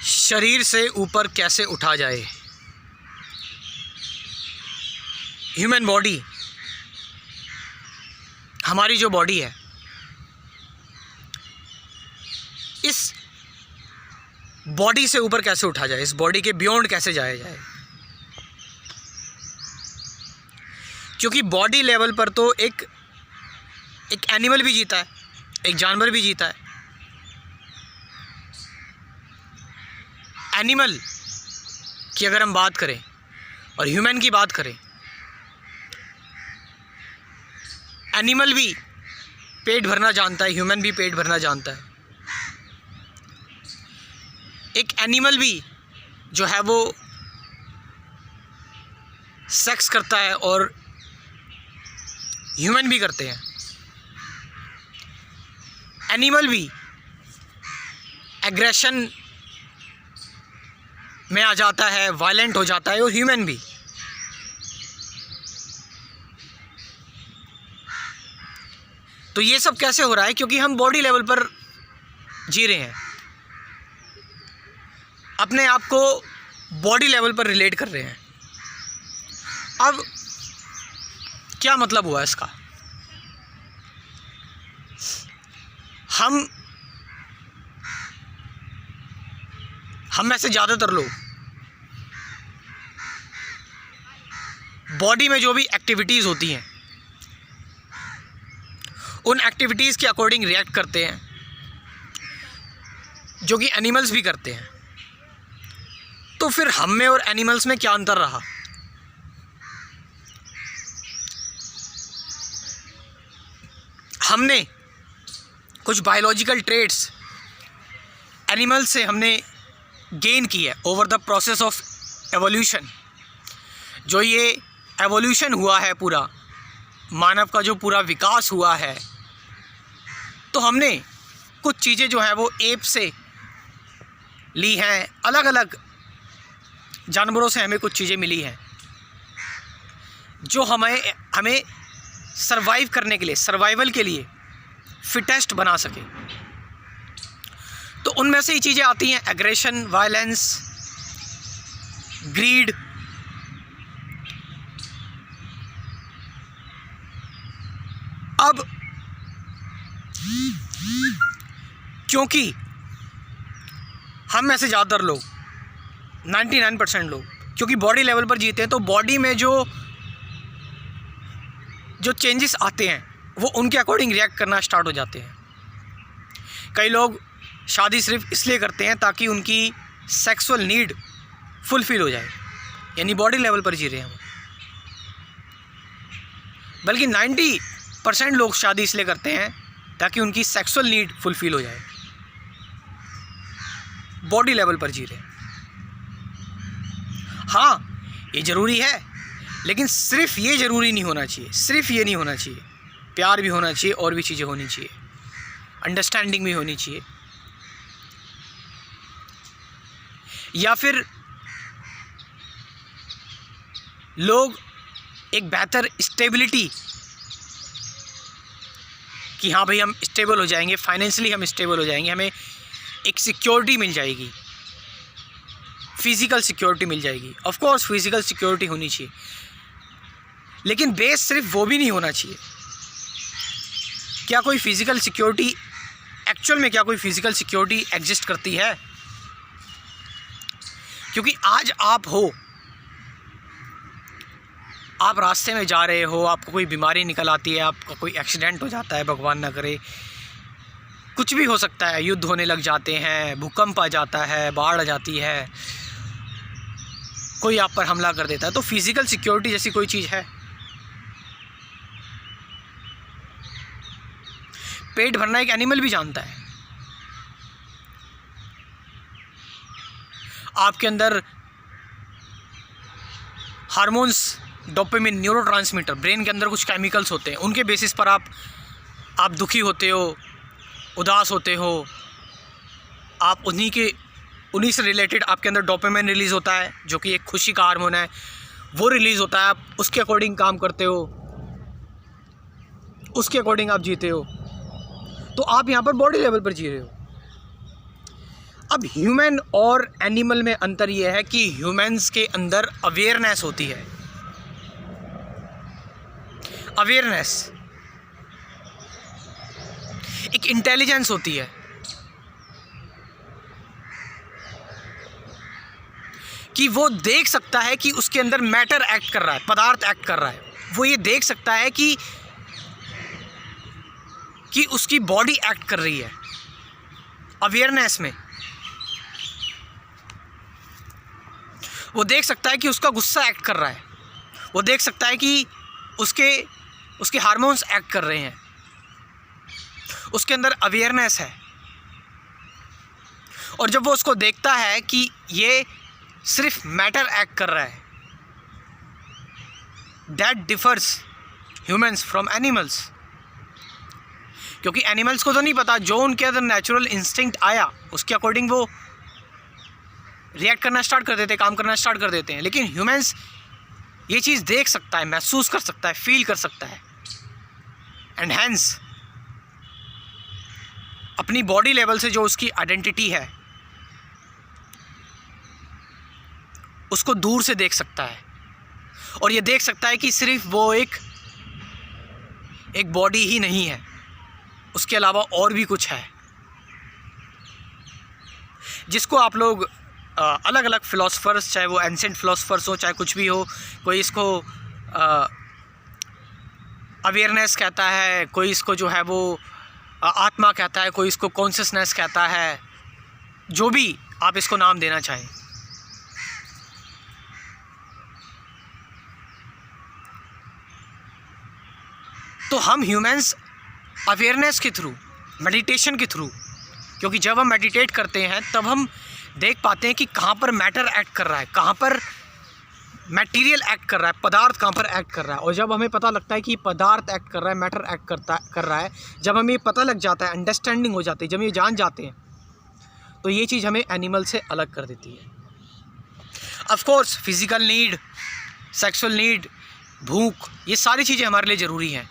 शरीर से ऊपर कैसे उठा जाए। ह्यूमन बॉडी, हमारी जो बॉडी है, इस बॉडी से ऊपर कैसे उठा जाए, इस बॉडी के बियॉन्ड कैसे जाया जाए। क्योंकि बॉडी लेवल पर तो एक एनिमल भी जीता है, एक जानवर भी जीता है। एनिमल की अगर हम बात करें और ह्यूमन की बात करें, एनिमल भी पेट भरना जानता है, ह्यूमन भी पेट भरना जानता है। एक एनिमल भी जो है वो सेक्स करता है और ह्यूमन भी करते हैं। एनिमल भी एग्रेशन में आ जाता है, वायलेंट हो जाता है, और ह्यूमन भी। तो ये सब कैसे हो रहा है? क्योंकि हम बॉडी लेवल पर जी रहे हैं, अपने आप को बॉडी लेवल पर रिलेट कर रहे हैं। अब क्या मतलब हुआ इसका? हम में से ज़्यादातर लोग बॉडी में जो भी एक्टिविटीज़ होती हैं, उन एक्टिविटीज़ के अकॉर्डिंग रिएक्ट करते हैं, जो कि एनिमल्स भी करते हैं। तो फिर हम में और एनिमल्स में क्या अंतर रहा? हमने कुछ बायोलॉजिकल ट्रेट्स एनिमल्स से हमने गेन की है over the process of evolution. जो ये एवोल्यूशन हुआ है, पूरा मानव का जो पूरा विकास हुआ है, तो हमने कुछ चीज़ें जो हैं वो एप से ली हैं। अलग अलग जानवरों से हमें कुछ चीज़ें मिली हैं जो हमें सरवाइव करने के लिए, सर्वाइवल के लिए फिटेस्ट बना सके। तो उनमें से ये चीज़ें आती हैं एग्रेशन, वायलेंस, ग्रीड। अब क्योंकि हम में से ज़्यादातर लोग, 99% लोग, क्योंकि बॉडी लेवल पर जीते हैं, तो बॉडी में जो चेंजेस आते हैं वो उनके अकॉर्डिंग रिएक्ट करना स्टार्ट हो जाते हैं। कई लोग शादी सिर्फ इसलिए करते हैं ताकि उनकी सेक्सुअल नीड फुलफिल हो जाए, यानी बॉडी लेवल पर जी रहे हैं वो। बल्कि 90% लोग शादी इसलिए करते हैं ताकि उनकी सेक्सुअल नीड फुलफिल हो जाए, बॉडी लेवल पर जी रहे हैं। हाँ, ये ज़रूरी है, लेकिन सिर्फ ये ज़रूरी नहीं होना चाहिए, सिर्फ ये नहीं होना चाहिए। प्यार भी होना चाहिए, और भी चीज़ें होनी चाहिए, अंडरस्टैंडिंग भी होनी चाहिए। या फिर लोग एक बेहतर स्टेबिलिटी कि हाँ भाई हम स्टेबल हो जाएंगे, फाइनेंशियली हम स्टेबल हो जाएंगे, हमें एक सिक्योरिटी मिल जाएगी, फिज़िकल सिक्योरिटी मिल जाएगी। ऑफ कोर्स फिज़िकल सिक्योरिटी होनी चाहिए, लेकिन बेस सिर्फ वो भी नहीं होना चाहिए। क्या कोई फ़िज़िकल सिक्योरिटी, एक्चुअल में क्या कोई फ़िज़िकल सिक्योरिटी एग्जिस्ट करती है? क्योंकि आज आप रास्ते में जा रहे हो, आपको कोई बीमारी निकल आती है, आपका कोई एक्सीडेंट हो जाता है, भगवान ना करे, कुछ भी हो सकता है, युद्ध होने लग जाते हैं, भूकंप आ जाता है, बाढ़ आ जाती है, कोई आप पर हमला कर देता है, तो फिज़िकल सिक्योरिटी जैसी कोई चीज़ है? पेट भरना एक एनिमल भी जानता है। आपके अंदर हार्मोन्स, डोपामिन, न्यूरोट्रांसमीटर, ब्रेन के अंदर कुछ केमिकल्स होते हैं, उनके बेसिस पर आप दुखी होते हो, उदास होते हो, आप उन्हीं से रिलेटेड आपके अंदर डोपामिन रिलीज़ होता है, जो कि एक खुशी का हार्मोन है, वो रिलीज़ होता है। आप उसके अकॉर्डिंग काम करते हो, उसके अकॉर्डिंग आप जीते हो। तो आप यहाँ पर बॉडी लेवल पर जी रहे हो। अब ह्यूमन और एनिमल में अंतर यह है कि ह्यूमंस के अंदर अवेयरनेस होती है। अवेयरनेस, एक इंटेलिजेंस होती है कि वो देख सकता है कि उसके अंदर मैटर एक्ट कर रहा है, पदार्थ एक्ट कर रहा है। वो ये देख सकता है कि उसकी बॉडी एक्ट कर रही है अवेयरनेस में। वो देख सकता है कि उसका गुस्सा एक्ट कर रहा है, वो देख सकता है कि उसके हार्मोन्स एक्ट कर रहे हैं, उसके अंदर अवेयरनेस है। और जब वो उसको देखता है कि ये सिर्फ मैटर एक्ट कर रहा है, that differs humans from animals. क्योंकि एनिमल्स को तो नहीं पता, जो उनके अंदर नेचुरल इंस्टिंक्ट आया उसके अकॉर्डिंग वो रिएक्ट करना स्टार्ट कर देते हैं, काम करना स्टार्ट कर देते हैं। लेकिन ह्यूमंस ये चीज़ देख सकता है, महसूस कर सकता है, फील कर सकता है, एंड हैंस अपनी बॉडी लेवल से जो उसकी आइडेंटिटी है उसको दूर से देख सकता है। और ये देख सकता है कि सिर्फ वो एक बॉडी ही नहीं है, उसके अलावा और भी कुछ है, जिसको आप लोग अलग अलग फ़िलोसफर्स, चाहे वो एंशिएंट फ़िलोसफर्स हो, चाहे कुछ भी हो, कोई इसको अवेयरनेस कहता है, कोई इसको जो है वो आत्मा कहता है, कोई इसको कॉन्शियसनेस कहता है, जो भी आप इसको नाम देना चाहें। तो हम ह्यूमंस अवेयरनेस के थ्रू, मेडिटेशन के थ्रू, क्योंकि जब हम मेडिटेट करते हैं तब हम देख पाते हैं कि कहाँ पर मैटर एक्ट कर रहा है, कहाँ पर मटेरियल एक्ट कर रहा है, पदार्थ कहाँ पर एक्ट कर रहा है। और जब हमें पता लगता है कि पदार्थ एक्ट कर रहा है, मैटर एक्ट कर रहा है, जब हमें पता लग जाता है, अंडरस्टैंडिंग हो जाती है, जब ये जान जाते हैं, तो ये चीज़ हमें एनिमल से अलग कर देती है। Of course physical need, sexual need, भूख, ये सारी चीज़ें हमारे लिए ज़रूरी हैं,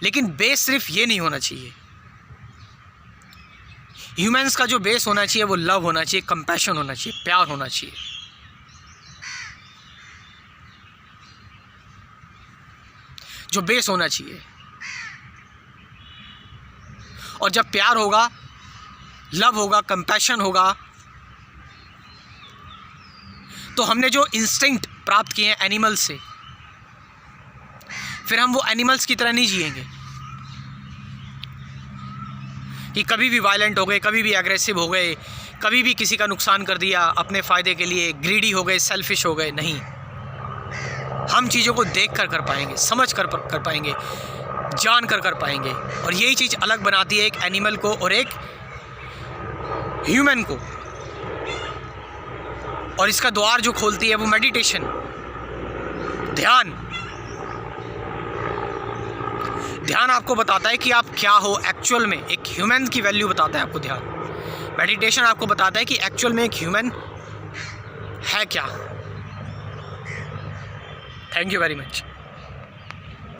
लेकिन बेस सिर्फ ये नहीं होना चाहिए। ह्यूमंस का जो बेस होना चाहिए वो लव होना चाहिए, कंपैशन होना चाहिए, प्यार होना चाहिए। जो बेस होना चाहिए। और जब प्यार होगा, लव होगा, कंपैशन होगा, तो हमने जो इंस्टिंक्ट प्राप्त किए हैं एनिमल्स से, फिर हम वो एनिमल्स की तरह नहीं जिएंगे कि कभी भी वायलेंट हो गए, कभी भी एग्रेसिव हो गए, कभी भी किसी का नुकसान कर दिया अपने फ़ायदे के लिए, ग्रीडी हो गए, सेल्फिश हो गए। नहीं, हम चीज़ों को देख कर पाएंगे, समझ कर पाएंगे, जान कर पाएंगे। और यही चीज़ अलग बनाती है एक एनिमल को और एक ह्यूमन को। और इसका द्वार जो खोलती है वो मेडिटेशन, ध्यान आपको बताता है कि आप क्या हो एक्चुअल में। एक ह्यूमन की वैल्यू बताता है आपको ध्यान। मेडिटेशन आपको बताता है कि एक्चुअल में एक ह्यूमन है क्या। Thank you very much.